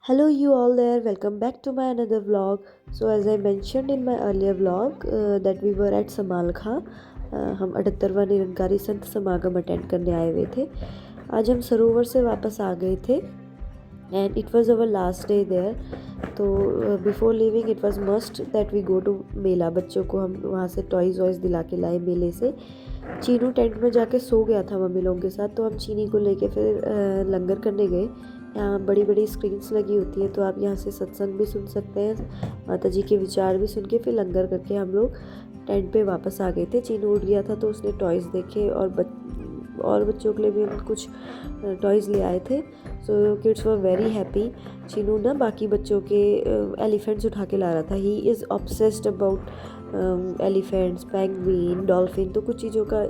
Hello, you all there. Welcome back to my another vlog. So, as I mentioned in my earlier vlog, that we were at Samalkha हम 78वां निरंकारी संत समागम attend करने आए हुए थे। आज हम सरोवर से वापस आ गए थे and it was our last day there. तो before living it was must that we go to मेला। बच्चों को हम वहाँ से टॉयज़ वॉयज़ दिला के लाए मेले से। चीनू टेंट में जाके सो गया था मम्मी लोगों के साथ, तो हम चीनी को लेके फिर लंगर करने गए। यहाँ बड़ी बड़ी स्क्रीन्स लगी होती है, तो आप यहाँ से सत्संग भी सुन सकते हैं, माता जी के विचार भी सुन के फिर लंगर करके हम लोग टेंट पे वापस आ गए थे। चीनू उठ गया था तो उसने टॉयज़ देखे और बच्चों के लिए भी हम कुछ टॉयज़ ले आए थे। So kids were very happy. Chinu ना बाकी बच्चों के एलिफेंट्स उठा के ला रहा था। He is obsessed about elephants, penguin, dolphin, तो कुछ चीज़ों का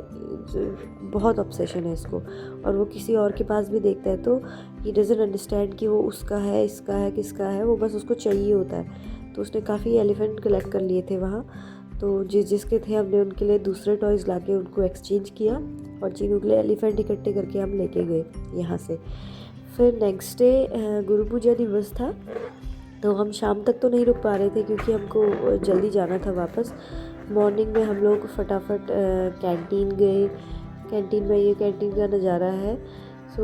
बहुत ऑब्सेशन है इसको। और वो किसी और के पास भी देखता है तो ही डजंट अंडरस्टैंड कि वो उसका है, इसका है, किसका है, वो बस उसको चाहिए होता है। तो उसने काफ़ी एलिफेंट कलेक्ट कर लिए थे वहाँ। तो जिसके थे हमने उनके लिए दूसरे टॉयज़ ला के उनको एक्सचेंज किया और चीनू के लिए एलिफेंट इकट्ठे करके हम लेके गए यहाँ से। फिर नेक्स्ट डे गुरु पूजा दिवस था, तो हम शाम तक तो नहीं रुक पा रहे थे क्योंकि हमको जल्दी जाना था वापस। मॉर्निंग में हम लोग फटाफट कैंटीन गए। कैंटीन में ये कैंटीन का नज़ारा है। सो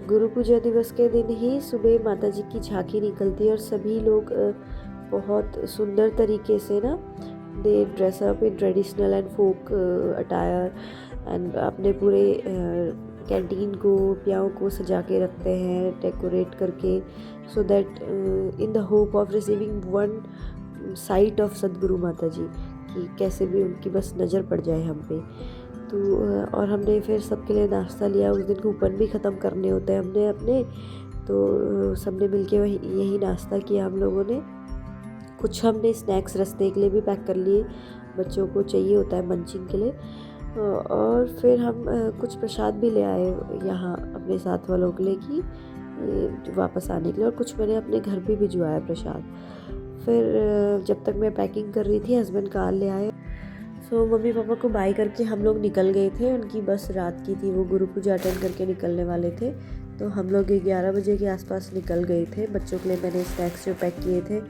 गुरु पूजा दिवस के दिन ही सुबह माता जी की झांकी निकलती है और सभी लोग बहुत सुंदर तरीके से ना they dress up in traditional and folk attire and अपने पूरे कैंटीन को, पियाओं को सजा के रखते हैं डेकोरेट करके, so that in the hope of receiving one site of सदगुरु माता जी कि कैसे भी उनकी बस नज़र पड़ जाए हम पे। तो और हमने फिर सबके लिए नाश्ता लिया। उस दिन कूपन भी ख़त्म करने होते हैं हमने अपने, तो सबने मिलके वही यही नाश्ता किया हम लोगों ने। कुछ हमने स्नैक्स रास्ते के लिए भी पैक कर लिए, बच्चों को चाहिए होता है मंचिंग के लिए। और फिर हम कुछ प्रसाद भी ले आए यहाँ अपने साथ वालों के लिए कि वापस आने के लिए, और कुछ मैंने अपने घर भी भिजवाया प्रसाद। फिर जब तक मैं पैकिंग कर रही थी हस्बैंड कार ले आए। सो मम्मी पापा को बाय करके हम लोग निकल गए थे। उनकी बस रात की थी, वो गुरु पूजा अटेंड करके निकलने वाले थे। तो हम लोग 11 बजे के आसपास निकल गए थे। बच्चों के लिए मैंने स्नैक्स जो पैक किए थे,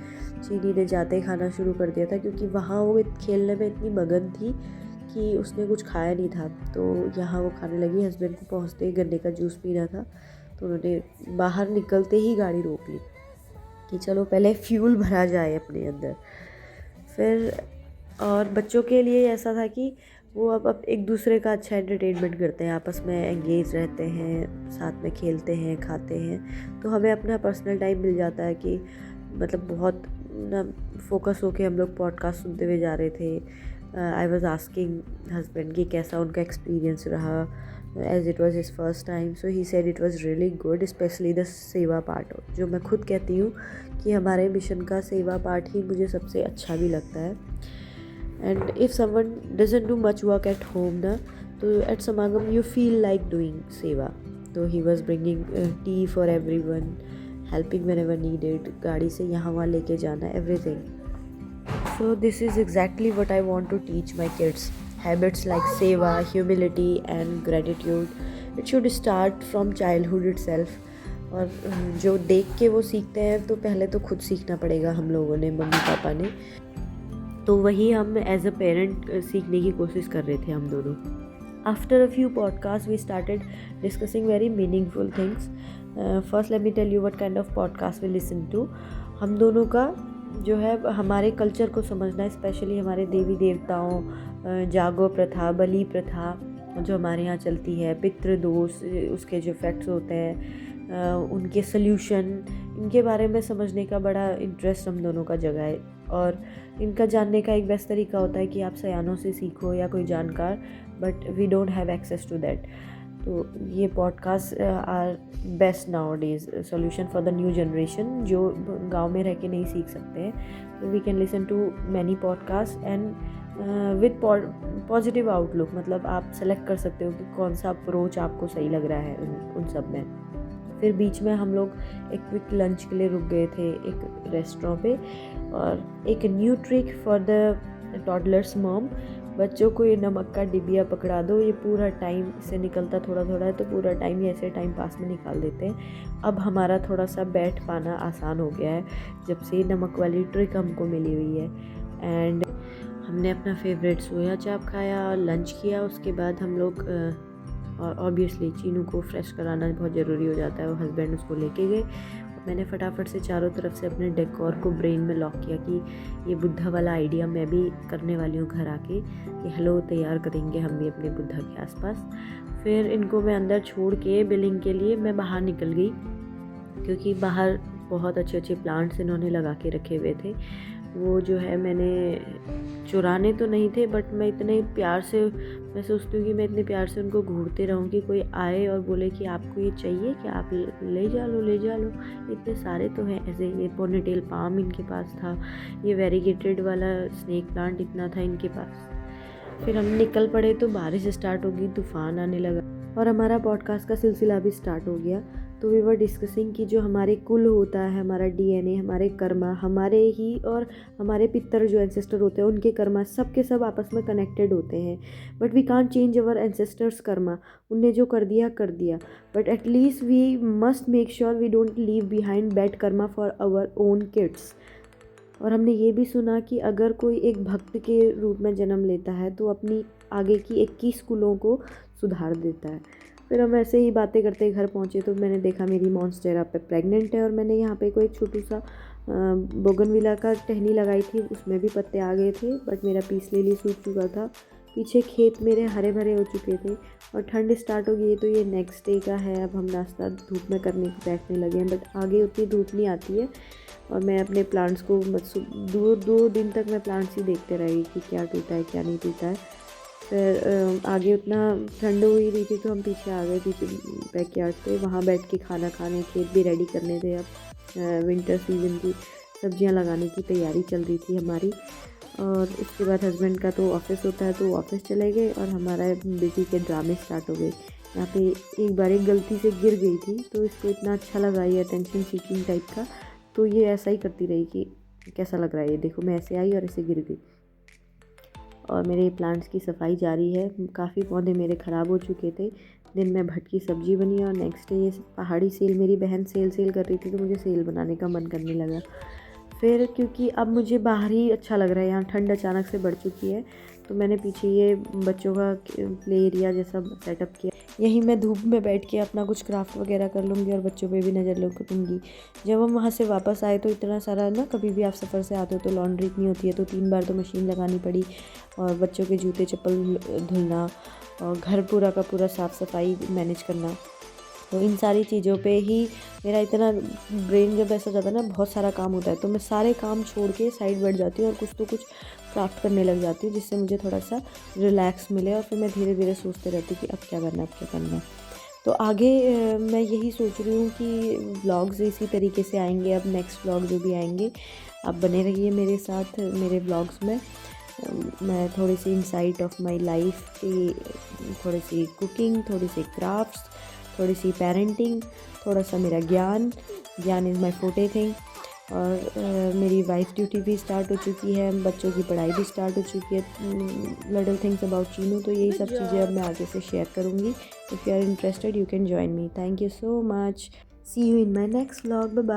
चीनी ने जाते ही खाना शुरू कर दिया था क्योंकि वहाँ वो खेलने में इतनी मगन थी कि उसने कुछ खाया नहीं था। तो यहाँ वो खाने लगी। हस्बैंड को पहुँचते ही गन्ने का जूस पीना था, तो उन्होंने बाहर निकलते ही गाड़ी रोक ली कि चलो पहले फ्यूल भरा जाए अपने अंदर। फिर और बच्चों के लिए ऐसा था कि वो अब एक दूसरे का अच्छा एंटरटेनमेंट करते हैं, आपस में एंगेज रहते हैं, साथ में खेलते हैं, खाते हैं। तो हमें अपना पर्सनल टाइम मिल जाता है कि मतलब बहुत ना फोकस होके हम लोग पॉडकास्ट सुनते हुए जा रहे थे। आई वॉज आस्किंग हस्बैंड कि कैसा उनका एक्सपीरियंस रहा, as it was his first time. So he said it was really good, specially the seva part, जो मैं खुद कहती हूँ कि हमारे मिशन का सेवा पार्ट ही मुझे सबसे अच्छा भी लगता है। And if someone doesn't do much work at home na, तो at Samagam you feel like doing seva. तो he was bringing tea for everyone, helping whenever needed, गाड़ी से यहाँ वहाँ लेके जाना, everything. So this is exactly what I want to teach my kids. Habits like seva, humility and gratitude. It should start from childhood itself. और जो देख के वो सीखते हैं तो पहले तो खुद सीखना पड़ेगा हम लोगों ने, मम्मी पापा ने। तो वही हम एज अ पेरेंट सीखने की कोशिश कर रहे थे हम दोनों। After a few podcast we started discussing very meaningful things. First let me tell you what kind of podcast we listen to. हम दोनों का जो है हमारे कल्चर को समझना है, स्पेशली हमारे देवी देवताओं, जागो प्रथा, बलि प्रथा जो हमारे यहाँ चलती है, पितृदोष, उसके जो इफ़ेक्ट्स होते हैं, उनके सल्यूशन, इनके बारे में समझने का बड़ा इंटरेस्ट हम दोनों का जगह है। और इनका जानने का एक बेस्ट तरीका होता है कि आप सयानों से सीखो या कोई जानकार, but we don't have access to that. तो ये podcast are best nowadays solution for the new generation जो गांव में रह के नहीं सीख सकते हैं। तो we can listen to many podcast and with positive outlook, मतलब आप सेलेक्ट कर सकते हो कि कौन सा अप्रोच आपको सही लग रहा है उन सब में। फिर बीच में हम लोग एक क्विक लंच के लिए रुक गए थे एक रेस्टोरेंट पे, और एक new trick for the toddlers mom, बच्चों को ये नमक का डिबिया पकड़ा दो, ये पूरा टाइम इससे निकलता थोड़ा थोड़ा है, तो पूरा टाइम ये ऐसे टाइम पास में निकाल देते हैं। अब हमारा थोड़ा सा बैठ पाना आसान हो गया है जब से नमक वाली ट्रिक हमको मिली हुई है। एंड हमने अपना फेवरेट सोया चाप खाया, लंच किया। उसके बाद हम लोग और ऑब्वियसली चीनू को फ्रेश कराना बहुत ज़रूरी हो जाता है, वो हस्बैंड उसको लेके गए। मैंने फटाफट से चारों तरफ से अपने डेकोर को ब्रेन में लॉक किया कि ये बुद्धा वाला आइडिया मैं भी करने वाली हूँ घर आके, कि हेलो तैयार करेंगे हम भी अपने बुद्धा के आसपास। फिर इनको मैं अंदर छोड़ के बिलिंग के लिए मैं बाहर निकल गई, क्योंकि बाहर बहुत अच्छे अच्छे प्लांट्स इन्होंने लगा के रखे हुए थे। वो जो है मैंने चुराने तो नहीं थे, बट मैं इतने प्यार से, मैं सोचती हूँ कि मैं इतने प्यार से उनको घूरते रहूँ कि कोई आए और बोले कि आपको ये चाहिए कि आप ले जा लो, ले जा लो। इतने सारे तो हैं ऐसे। ये पोनीटेल पाम इनके पास था, ये वेरीगेटेड वाला स्नेक प्लांट इतना था इनके पास। फिर हम निकल पड़े तो बारिश स्टार्ट हो गई, तूफान आने लगा और हमारा पॉडकास्ट का सिलसिला भी स्टार्ट हो गया। तो वी वर डिस्कसिंग कि जो हमारे कुल होता है, हमारा डीएनए, हमारे कर्मा, हमारे ही और हमारे पितर जो एंसेस्टर होते हैं उनके कर्मा, सब के सब आपस में कनेक्टेड होते हैं। But we can't change our ancestors karma, उनने जो कर दिया कर दिया। But at least we must make sure we don't leave behind bad karma for our own kids. और हमने ये भी सुना कि अगर कोई एक भक्त के रूप में जन्म लेता है तो अपनी आगे की 21 कुलों को सुधार देता है। फिर हम ऐसे ही बातें करते घर पहुँचे तो मैंने देखा मेरी मॉन्स्टेरा पे प्रेग्नेंट है, और मैंने यहाँ पे कोई छोटू सा बोगनविला का टहनी लगाई थी, उसमें भी पत्ते आ गए थे, बट मेरा पीस लिली सूख चुका था। पीछे खेत मेरे हरे भरे हो चुके थे और ठंड स्टार्ट हो गई, तो ये नेक्स्ट डे का है। अब हम नाश्ता धूप में करने को बैठने लगे हैं, बट आगे उतनी धूप नहीं आती है और मैं अपने प्लांट्स को दो दिन तक मैं प्लांट्स ही देखते रही कि क्या टूटा है क्या नहीं टूटा है। फिर आगे उतना ठंड हो ही रही थी तो हम पीछे आ गए, पीछे बैकयार्ड पे, वहाँ बैठ के खाना खाने, खेत भी रेडी करने थे। अब विंटर सीजन की सब्जियां लगाने की तैयारी चल रही थी हमारी। और इसके बाद हस्बैंड का तो ऑफिस होता है तो ऑफिस चले गए और हमारा बेटी के ड्रामे स्टार्ट हो गए। यहाँ पे एक बार एक गलती से गिर गई थी तो इसको इतना अच्छा लगा ये अटेंशन सीकिंग टाइप का, तो ये ऐसा ही करती रही कि कैसा लग रहा है ये देखो, मैं ऐसे आई और ऐसे गिर गई। और मेरे प्लांट्स की सफाई जारी है। काफ़ी पौधे मेरे ख़राब हो चुके थे। दिन में भटकी सब्जी बनी और नेक्स्ट डे ये पहाड़ी सेल, मेरी बहन सेल कर रही थी तो मुझे सेल बनाने का मन करने लगा। फिर क्योंकि अब मुझे बाहर ही अच्छा लग रहा है, यहाँ ठंड अचानक से बढ़ चुकी है, तो मैंने पीछे ये बच्चों का प्ले एरिया जैसा सेटअप किया। यहीं मैं धूप में बैठ के अपना कुछ क्राफ्ट वगैरह कर लूँगी और बच्चों पे भी नज़र रखूँगी। जब हम वहाँ से वापस आए तो इतना सारा ना, कभी भी आप सफ़र से आते हो तो लॉन्ड्री इतनी होती है, तो 3 बार तो मशीन लगानी पड़ी और बच्चों के जूते चप्पल धुलना और घर पूरा का पूरा साफ़ सफाई मैनेज करना। तो इन सारी चीज़ों पे ही मेरा इतना ब्रेन जब ऐसा जाता है ना, बहुत सारा काम होता है, तो मैं सारे काम छोड़ के साइड बैठ जाती हूँ और कुछ तो कुछ क्राफ्ट करने लग जाती हूँ, जिससे मुझे थोड़ा सा रिलैक्स मिले। और फिर मैं धीरे धीरे सोचते रहती हूँ कि अब क्या करना है, अब क्या करना है। तो आगे मैं यही सोच रही हूँ कि व्लॉग्स इसी तरीके से आएंगे। अब नेक्स्ट व्लॉग जो भी आएंगे आप बने रहिए मेरे साथ मेरे व्लॉग्स में। मैं थोड़ी सी इंसाइट ऑफ माई लाइफ की, थोड़ी सी कुकिंग, थोड़ी सी क्राफ्ट्स, थोड़ी सी पेरेंटिंग, थोड़ा सा मेरा ज्ञान इज़ माई फोर्टे थिंग। और मेरी वाइफ ड्यूटी भी स्टार्ट हो चुकी है, बच्चों की पढ़ाई भी स्टार्ट हो चुकी है, लिटिल थिंग्स अबाउट चीनू। तो यही सब चीज़ें अब मैं आगे से शेयर करूँगी। If you are interested you can join me. Thank you so much. See you in my next vlog. Bye bye.